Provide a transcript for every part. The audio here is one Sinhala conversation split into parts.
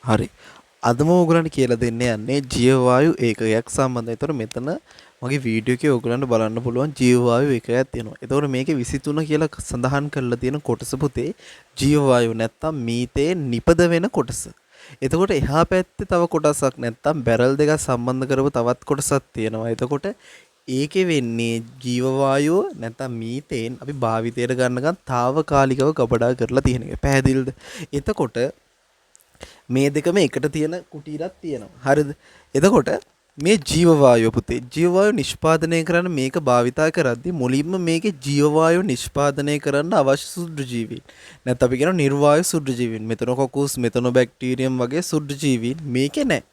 හරි. අදම ඕගලන්ට කියලා දෙන්න යන්නේ ජීවවායු ඒකකයක් සම්බන්ධයි. ඒතර මෙතන මගේ වීඩියෝ එකේ ඕගලන්ට බලන්න පුළුවන් ජීවවායු ඒකකයක් තියෙනවා. ඒතකොට මේකේ 23 කියලා සඳහන් කරලා තියෙන කොටස පුතේ ජීවවායු නැත්තම් මීතේන් නිපද වෙන කොටස. එතකොට එහා පැත්තේ තව කොටසක් නැත්තම් බැරල් දෙකක් සම්බන්ධ කරපු තවත් කොටසක් තියෙනවා. එතකොට ඒකේ වෙන්නේ ජීවවායුව නැත්තම් මීතේන් අපි භාවිතයට ගන්නකන් తాවකාලිකව කපඩා කරලා තියෙන එක. පැහැදිලිද? එතකොට මේ දෙකම එකට තියෙන කුටීරක් තියෙනවා. හරිද? එතකොට මේ ජීවවායුව පුතේ ජීවවායුව නිෂ්පාදනය කරන්න මේක භාවිතා කරද්දී මුලින්ම මේකේ ජීවවායුව නිෂ්පාදනය කරන්න අවශ්‍ය සුද්ධජීවීන්. නැත්නම් අපි කියනවා නිර්වායු සුද්ධජීවීන්. මෙතනකොකුස් මෙතනොබැක්ටීරියම් වගේ සුද්ධජීවීන් මේකේ නැහැ.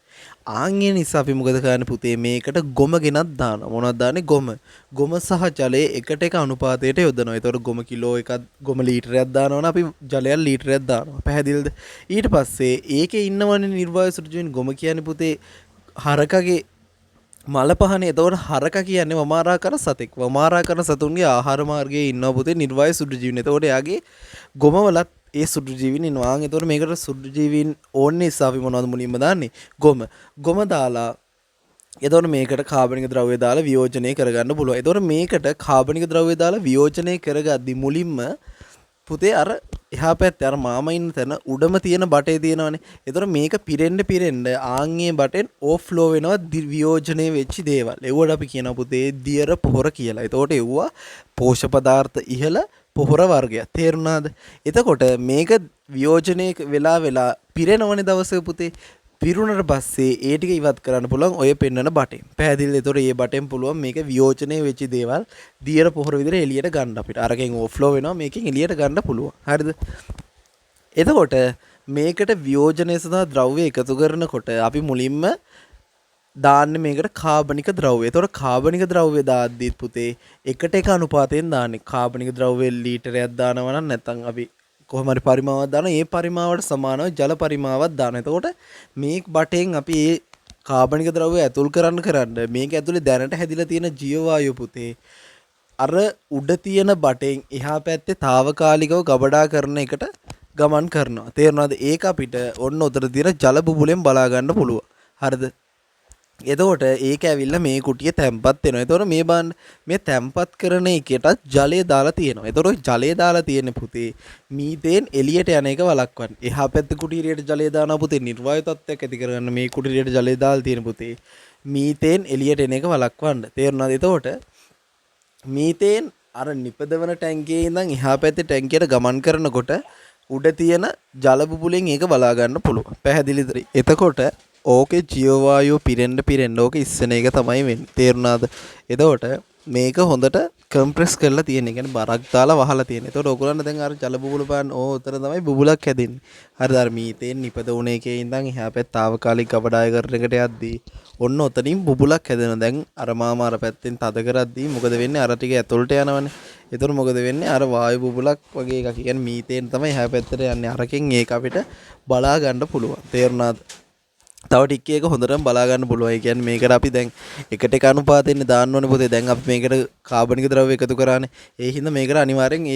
ආන්ගේ නිසා අපි මොකද කරන්නේ පුතේ මේකට ගොම ගෙනත් දානවා. මොනවද දාන්නේ? ගොම. ගොම සහ ජලය එකට එක අනුපාතයට යොදනවා. ඒතකොට ගොම කිලෝ එකක් ගොම ලීටරයක් දානවනම් අපි ජලයක් ලීටරයක් දානවා. පැහැදිලිද? ඊට පස්සේ ඒකේ ඉන්නවනේ නිර්වායු සුද්ධජීවීන් ගොම කියන්නේ පුතේ හරකගේ මල පහනේ. එතකොට හරක කියන්නේ වමාරාකර සතෙක්. වමාරාකර සතුන්ගේ ආහාර මාර්ගයේ ඉන්නව පුතේ නිර්වායු සුද්ධජීවීන්. එතකොට එයාගේ ගොමවලත් ඒ සුද්ධජීවීන් ඉන්නවා. එතකොට මේකට සුද්ධජීවීන් ඕනේ නිසා අපි මොනවද මුලින්ම දාන්නේ? ගොම. ගොම දාලා එතකොට මේකට කාබනික ද්‍රව්‍ය දාලා වියෝජනය කරගන්න පුළුවන්. එතකොට මේකට කාබනික ද්‍රව්‍ය දාලා වියෝජනය කරගද්දි මුලින්ම පුතේ අර එහා පැත්තේ අර මාම ඉන්න තැන උඩම තියෙන බටේ තියෙනවනේ. ඒතර මේක පිරෙන්න ආන්ගේ බටෙන් ඕෆ්ලෝ වෙනවා වියෝජනයේ වෙච්ච දේවල්. ඒවට අපි කියනවා පුතේ දියර පොහොර කියලා. ඒතකොට ඒවා පෝෂක පදාර්ථ ඉහළ පොහොර වර්ගයක්. තේරුණාද? එතකොට මේක වියෝජනයේ වෙලා පිරෙනවනේ දවසේ පුතේ. පිරුණට පස්සේ ඒ ටික ඉවත් කරන්න පුළුවන් ඔය පෙන්වන බටෙන්. පැහැදිලිද? ඒතකොට මේ බටෙන් පුළුවන් මේක වියෝජනයේ වෙච්ච දේවල් දියර පොහොර විදිහට එළියට ගන්න අපිට. අරකින් ඕෆ්ලෝ වෙනවා මේකෙන් එළියට ගන්න පුළුවන්. හරිද? එතකොට මේකට වියෝජනය සඳහා ද්‍රව්‍ය එකතු කරනකොට අපි මුලින්ම දාන්නේ මේකට කාබනික ද්‍රව්‍ය. ඒතකොට කාබනික ද්‍රව්‍ය දාද්දි පුතේ එකට එක අනුපාතයෙන් දාන්නේ. කාබනික ද්‍රව්‍ය ලීටරයක් දානවා නම් නැත්නම් අපි කොහොම හරි පරිමාවක් දානවා. ඒ පරිමාවට සමානව ජල පරිමාවක් දානවා. එතකොට මේ බටෙන් අපි ඒ කාබනික ද්‍රව්‍ය ඇතුල් කරන්න මේක ඇතුලේ දැනට හැදිලා තියෙන ජීවවායු පුතේ අර උඩ තියෙන බටෙන් එහා පැත්තේ తాවකාලිකව ගබඩා කරන එකට ගමන් කරනවා. තේරුණාද? ඒක අපිට ඔන්න උතර තියෙන ජල බුබුලෙන් බලා ගන්න පුළුවන්. හරිද? එතකොට ඒක ඇවිල්ලා මේ කුටිය තැම්පත් වෙනවා. එතකොට මේ බලන්න මේ තැම්පත් කරන එකටත් ජලය දාලා තියෙනවා. එතකොට ජලය දාලා තියෙන පුතේ මීතේන් එළියට යන එක වළක්වන්න. එහා පැත්තේ කුටීරයට ජලය දානවා පුතේ නිර්වායු තත්ත්වයක් ඇති කරගන්න. මේ කුටීරයට ජලය දාලා තියෙන පුතේ මීතේන් එළියට එන එක වළක්වන්න. තේරුණාද? එතකොට මීතේන් අර නිපදවන ටැංකියේ ඉඳන් එහා පැත්තේ ටැංකියට ගමන් කරනකොට උඩ තියෙන ජල බුබුලෙන් ඒක බලා ගන්න පුළුවන්. පැහැදිලිද? එතකොට ඕකේ ජීවවායුව පිරෙන්න ඕක ඉස්සන එක තමයි වෙන්නේ. තේරුණාද? එතකොට මේක හොඳට කම්ප්‍රෙස් කරලා තියෙන. ඒ කියන්නේ බරක් දාලා වහලා තියෙන. එතකොට ඔයගොල්ලන් දැන් අර ජල බුබුල බලන්න උතර තමයි බුබුලක් හැදෙන්නේ. හරිද? අර මීතේන් නිපද වුණ එකේ ඉඳන් එහා පැත්ත తాවකාලික කබඩාය කරන එකට යද්දී ඔන්න ඔතනින් බුබුලක් හැදෙනවා. දැන් අර මාම අර පැත්තෙන් තද කරද්දී මොකද වෙන්නේ? අර ටික ඇතුළට යනවනේ. එතකොට මොකද වෙන්නේ? අර වායු බුබුලක් වගේ එකක්. කියන්නේ මීතේන් තමයි එහා පැත්තට යන්නේ. අරකින් ඒක අපිට බලා ගන්න පුළුවන්. තේරුණාද? තව ටික එක හොඳටම බලා ගන්න පුළුවන්. ඒ කියන්නේ මේකට අපි දැන් එකට එක අනුපාතයෙන් දාන්න ඕනේ පුතේ. දැන් අපි මේකට කාබනික ද්‍රව්‍ය එකතු කරානේ. ඒ හින්දා මේකට අනිවාර්යෙන්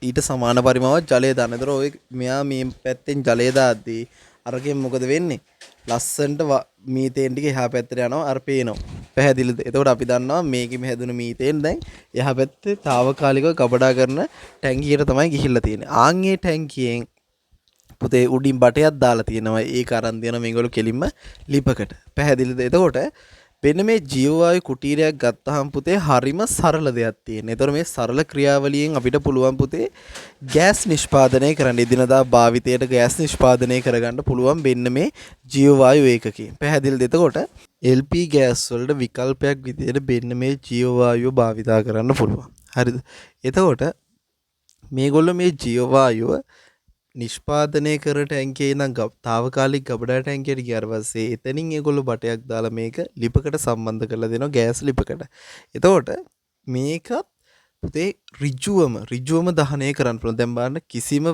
ඊට සමාන පරිමාවක් ජලය දාන්න. ඒතර ඔය මෙයා මේ පැත්තෙන් ජලය දාද්දී අරකින් මොකද වෙන්නේ? ලස්සන්ට මීතේන් ටික එහා පැත්තට යනවා. අර පේනවා. පැහැදිලිද? එතකොට අපි දන්නවා මේකෙම හැදුණු මීතේන් දැන් එහා පැත්තේ తాවකාලිකව කබඩා කරන ටැංකියට තමයි ගිහිල්ලා තියෙන්නේ. ආන්ගේ ටැංකියෙන් පුතේ උඩින් බටයක් දාලා තියෙනවා. ඒක අරන් දෙනවා මේගොල්ලෝ කෙලින්ම ලිපකට. පැහැදිලිද? එතකොට වෙන මේ ජීවවායු කුටීරයක් ගත්තාම පුතේ හරිම සරල දෙයක් තියෙනවා. ඒතර මේ සරල ක්‍රියාවලියෙන් අපිට පුළුවන් පුතේ ගෑස් නිෂ්පාදනය කරන්න. එදිනදා භාවිතයට ගෑස් නිෂ්පාදනය කරගන්න පුළුවන් වෙන්න මේ ජීවවායු ඒකකේ. පැහැදිලිද? එතකොට LP ගෑස් වලට විකල්පයක් විදිහට වෙන්න මේ ජීවවායුව භාවිතා කරන්න පුළුවන්. හරිද? එතකොට මේගොල්ලෝ මේ ජීවවායුව නිෂ්පාදනය කර ටැංකියේ ඉඳන් తాවකාලික ගබඩා ටැංකියට ගියාට පස්සේ එතනින් ඒගොල්ලෝ බටයක් දාලා මේක ලිපකට සම්බන්ධ කරලා දෙනවා ගෑස් ලිපකට. එතකොට මේක පුතේ ඍජුවම දහනය කරන්න පුළුවන්. දැන් බලන්න කිසිම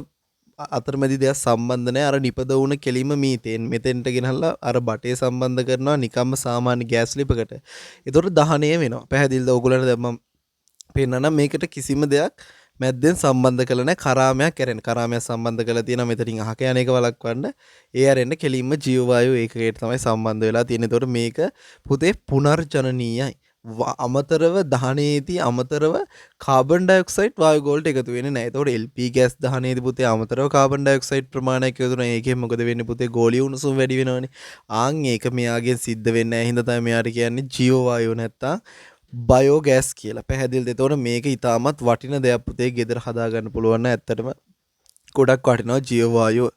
අතරමැදි දෙයක් සම්බන්ධ නැහැ. අර නිපද වුණ කෙලින්ම මීතේන් මෙතෙන්ට ගෙනහලා අර බටේ සම්බන්ධ කරනවා නිකම්ම සාමාන්‍ය ගෑස් ලිපකට. ඒතකොට දහනය වෙනවා. පැහැදිලිද? ඕගොල්ලන්ට දැන් මම පෙන්නනම් මේකට කිසිම දෙයක් මැද්දෙන් සම්බන්ධ කළ නැහැ කරාමයක් කැරෙන. කරාමයක් සම්බන්ධ කරලා තියෙනවා මෙතනින් අහක යන එක වළක්වන්න. ඒ අරෙන්න කෙලින්ම ජීව වායු ඒකකයට තමයි සම්බන්ධ වෙලා තියෙන්නේ. ඒතකොට මේක පුතේ පුනර්ජනනීයයි. අමතරව දහනයේදී අමතරව කාබන් ඩයොක්සයිඩ් වායු ගෝලයට එකතු වෙන්නේ නැහැ. ඒතකොට LP ගෑස් දහනයේදී පුතේ අමතරව කාබන් ඩයොක්සයිඩ් ප්‍රමාණයක් එකතු වෙනවා. ඒකෙන් මොකද වෙන්නේ පුතේ? ගෝලීය උණුසුම වැඩි වෙනවනේ. ආන් ඒක මෙයාගෙන් සිද්ධ වෙන්නේ නැහැ. හින්දා තමයි මෙයාට කියන්නේ ජීව වායුව නැත්තම් බයෝගෑස් කියලා. පැහැදිලිද? ඒතකොට මේක ඊටමත් වටින දෙයක් පුතේ ගෙදර හදාගන්න පුළුවන් නම් ඇත්තටම ගොඩක් වටිනවා ජීව වායුව.